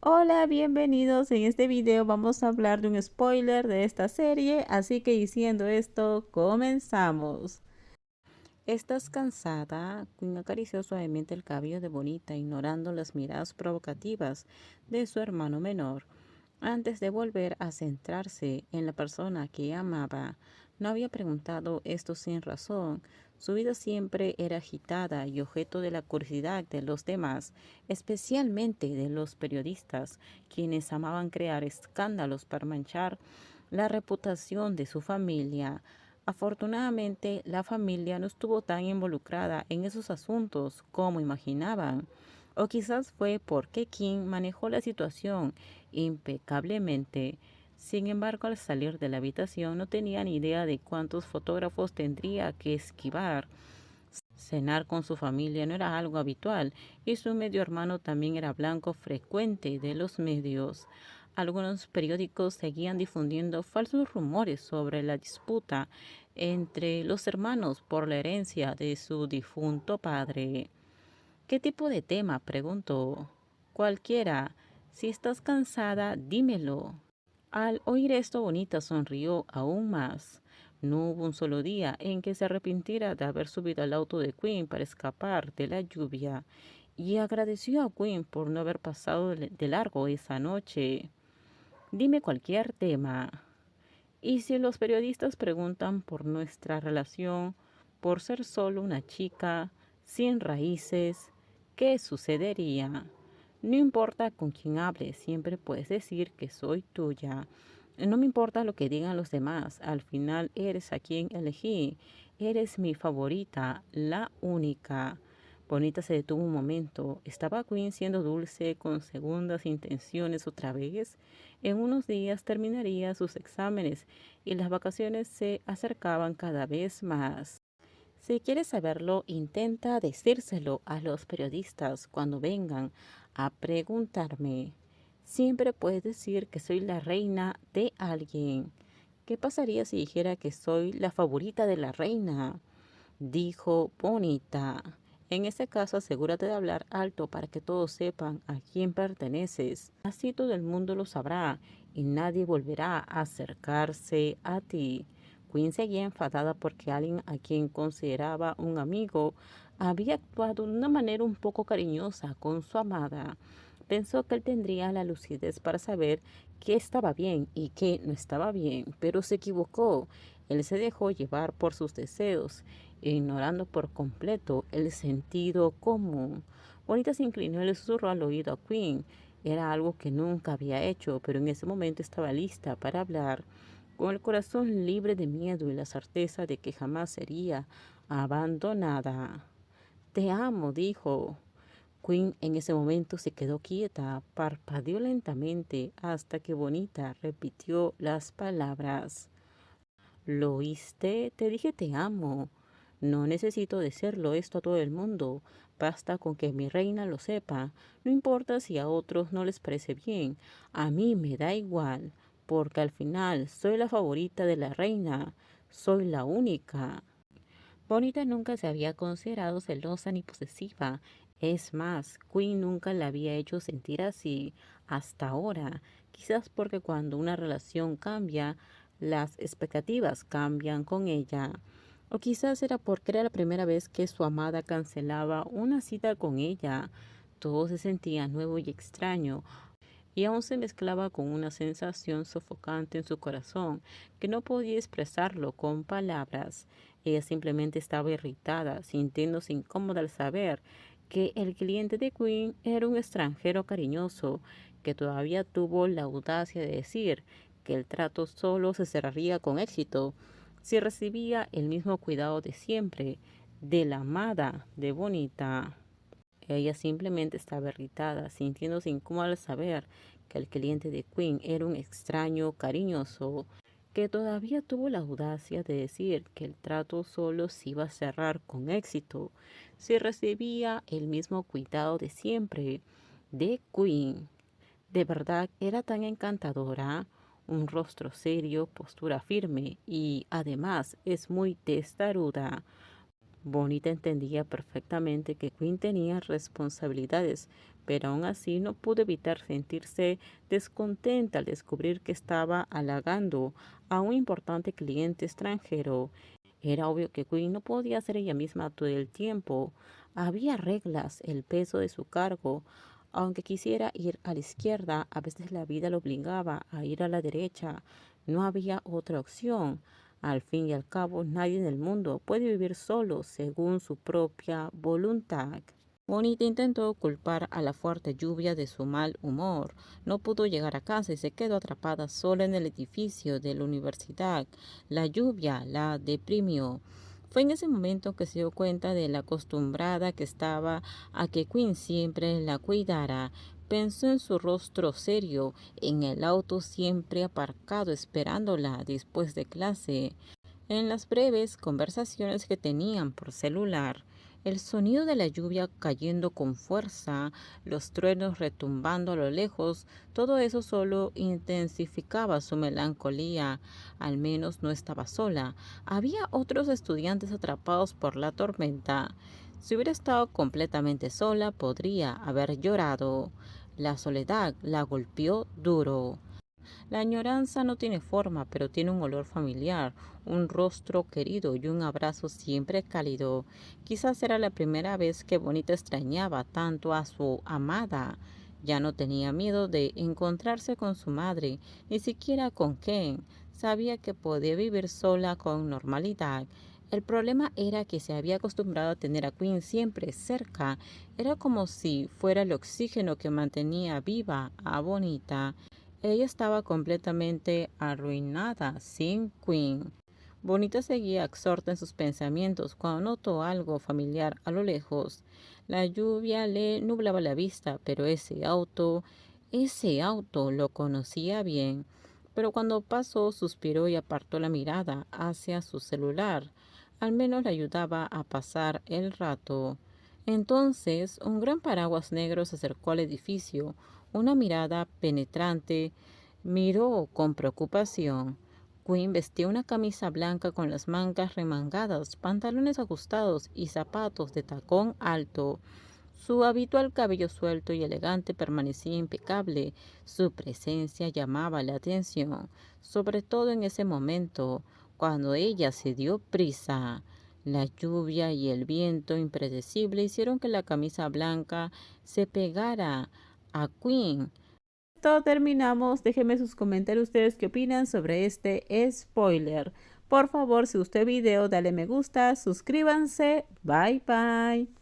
Hola, bienvenidos. En este video vamos a hablar de un spoiler de esta serie, así que diciendo esto, comenzamos. ¿Estás cansada? Queen acarició suavemente el cabello de Bonita, ignorando las miradas provocativas de su hermano menor. Antes de volver a centrarse en la persona que amaba, no había preguntado esto sin razón. Su vida siempre era agitada y objeto de la curiosidad de los demás, especialmente de los periodistas, quienes amaban crear escándalos para manchar la reputación de su familia. Afortunadamente, la familia no estuvo tan involucrada en esos asuntos como imaginaban. O quizás fue porque Kim manejó la situación impecablemente. Sin embargo, al salir de la habitación no tenía ni idea de cuántos fotógrafos tendría que esquivar. Cenar con su familia no era algo habitual y su medio hermano también era blanco frecuente de los medios. Algunos periódicos seguían difundiendo falsos rumores sobre la disputa entre los hermanos por la herencia de su difunto padre. ¿Qué tipo de tema? Preguntó. Cualquiera. Si estás cansada, dímelo. Al oír esto, Bonita sonrió aún más. No hubo un solo día en que se arrepintiera de haber subido al auto de Queen para escapar de la lluvia, y agradeció a Queen por no haber pasado de largo esa noche. Dime cualquier tema. Y si los periodistas preguntan por nuestra relación, por ser solo una chica, sin raíces, ¿qué sucedería? No importa con quién hables, siempre puedes decir que soy tuya. No me importa lo que digan los demás, al final eres a quien elegí. Eres mi favorita, la única. Bonita se detuvo un momento. ¿Estaba Queen siendo dulce con segundas intenciones otra vez? En unos días terminaría sus exámenes y las vacaciones se acercaban cada vez más. Si quieres saberlo, intenta decírselo a los periodistas cuando vengan a preguntarme. Siempre puedes decir que soy la reina de alguien. ¿Qué pasaría si dijera que soy la favorita de la reina? Dijo Bonita. En ese caso, asegúrate de hablar alto para que todos sepan a quién perteneces. Así todo el mundo lo sabrá y nadie volverá a acercarse a ti. Queen seguía enfadada porque alguien a quien consideraba un amigo había actuado de una manera un poco cariñosa con su amada. Pensó que él tendría la lucidez para saber qué estaba bien y qué no estaba bien, pero se equivocó. Él se dejó llevar por sus deseos, ignorando por completo el sentido común. Bonita se inclinó y le susurró al oído a Queen. Era algo que nunca había hecho, pero en ese momento estaba lista para hablar, con el corazón libre de miedo y la certeza de que jamás sería abandonada. Te amo, dijo. Queen en ese momento se quedó quieta, parpadeó lentamente hasta que Bonita repitió las palabras. ¿Lo oíste? Te dije te amo. No necesito decirlo esto a todo el mundo. Basta con que mi reina lo sepa. No importa si a otros no les parece bien. A mí me da igual, porque al final soy la favorita de la reina. Soy la única. Bonita nunca se había considerado celosa ni posesiva. Es más, Queen nunca la había hecho sentir así hasta ahora. Quizás porque cuando una relación cambia, las expectativas cambian con ella. O quizás era porque era la primera vez que su amada cancelaba una cita con ella. Todo se sentía nuevo y extraño, y aún se mezclaba con una sensación sofocante en su corazón que no podía expresarlo con palabras. Ella simplemente estaba irritada, sintiéndose incómoda al saber que el cliente de Queen era un extranjero cariñoso que todavía tuvo la audacia de decir que el trato solo se cerraría con éxito si recibía el mismo cuidado de siempre de la amada de Bonita. Ella simplemente estaba irritada, sintiéndose incómoda al saber que el cliente de Queen era un extraño cariñoso que todavía tuvo la audacia de decir que el trato solo se iba a cerrar con éxito si recibía el mismo cuidado de siempre de Queen. De verdad era tan encantadora, un rostro serio, postura firme y además es muy testaruda. Bonita entendía perfectamente que Queen tenía responsabilidades, pero aún así no pudo evitar sentirse descontenta al descubrir que estaba halagando a un importante cliente extranjero. Era obvio que Queen no podía ser ella misma todo el tiempo. Había reglas, el peso de su cargo. Aunque quisiera ir a la izquierda, a veces la vida lo obligaba a ir a la derecha. No había otra opción. Al fin y al cabo, nadie en el mundo puede vivir solo según su propia voluntad. Bonita intentó culpar a la fuerte lluvia de su mal humor. No pudo llegar a casa y se quedó atrapada sola en el edificio de la universidad. La lluvia la deprimió. Fue en ese momento que se dio cuenta de la acostumbrada que estaba a que Queen siempre la cuidara. Pensó en su rostro serio, en el auto siempre aparcado esperándola después de clase, en las breves conversaciones que tenían por celular. El sonido de la lluvia cayendo con fuerza, los truenos retumbando a lo lejos, todo eso solo intensificaba su melancolía. Al menos no estaba sola. Había otros estudiantes atrapados por la tormenta. Si hubiera estado completamente sola, podría haber llorado. La soledad la golpeó duro. La añoranza no tiene forma, pero tiene un olor familiar, un rostro querido y un abrazo siempre cálido. Quizás era la primera vez que Bonita extrañaba tanto a su amada. Ya no tenía miedo de encontrarse con su madre, ni siquiera con Ken. Sabía que podía vivir sola con normalidad. El problema era que se había acostumbrado a tener a Queen siempre cerca. Era como si fuera el oxígeno que mantenía viva a Bonita. Ella estaba completamente arruinada sin Queen. Bonita seguía absorta en sus pensamientos cuando notó algo familiar a lo lejos. La lluvia le nublaba la vista, pero ese auto lo conocía bien. Pero cuando pasó, suspiró y apartó la mirada hacia su celular. Al menos le ayudaba a pasar el rato. Entonces, un gran paraguas negro se acercó al edificio. Una mirada penetrante miró con preocupación. Queen vestía una camisa blanca con las mangas remangadas, pantalones ajustados y zapatos de tacón alto. Su habitual cabello suelto y elegante permanecía impecable. Su presencia llamaba la atención, sobre todo en ese momento, cuando ella se dio prisa. La lluvia y el viento impredecible hicieron que la camisa blanca se pegara a Queen. Todo terminamos. Déjenme sus comentarios ustedes qué opinan sobre este spoiler. Por favor, si gustó el video, dale me gusta, suscríbanse. Bye bye.